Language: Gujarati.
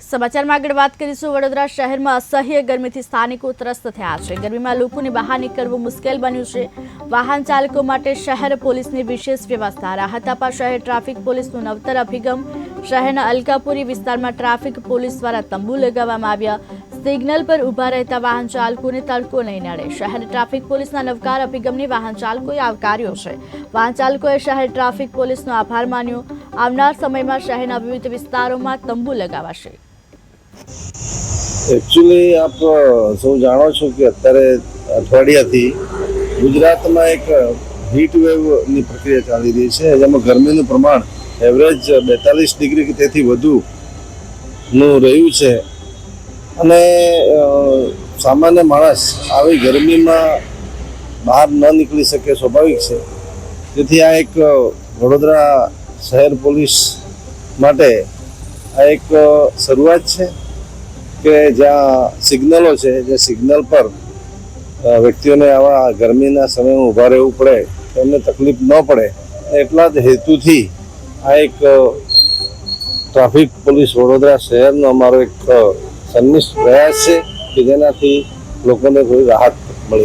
સમાચારમાં આગળ વાત કરીશું। વડોદરા શહેરમાં અસહ્ય ગરમીથી સ્થાનિકો ત્રસ્ત થયા છે। ગરમીમાં લોકોને બહાર નીકળવું મુશ્કેલ બન્યું છે। વાહન ચાલકો માટે શહેર પોલીસની વિશેષ વ્યવસ્થા। રાહત આપવા શહેર ટ્રાફિક પોલીસનો નવતર અભિગમ। શહેરના અલકાપુરી વિસ્તારમાં ટ્રાફિક પોલીસ દ્વારા તંબુ લગાવવામાં આવ્યા। સિગ્નલ પર ઊભા રહેતા વાહન ચાલકોને તડકો નહીં નડે। શહેર ટ્રાફિક પોલીસના નવકાર અભિગમને વાહન ચાલકોએ આવકાર્યો છે। વાહન ચાલકોએ શહેર ટ્રાફિક પોલીસનો આભાર માન્યો। આવનાર સમયમાં શહેરના વિવિધ વિસ્તારોમાં તંબુ લગાવાશે। एक्चुअली आप सौ जाणो छो कि अत्यारे अठवाडियाथी गुजरातमां एक हीट वेवनी प्रक्रिया चाली रही है, जेमां गरमीनुं प्रमाण एवरेज 42 डिग्री कि तेथी वधुनुं रह्युं छे अने सामान्य माणस आवी गरमीमां बहार न निकली शके स्वाभाविक छे। तेथी आ एक वडोदरा शहर पोलीस माटे आ एक शरूआत छे કે જ્યાં સિગ્નલો છે, જે સિગ્નલ પર વ્યક્તિઓને આવા ગરમીના સમયમાં ઊભા રહેવું પડે, એમને તકલીફ ન પડે, એટલા જ હેતુથી આ એક ટ્રાફિક પોલીસ વડોદરા શહેરનો અમારો એક સન્નિષ્ઠ પ્રયાસ છે કે જેનાથી લોકોને કોઈ રાહત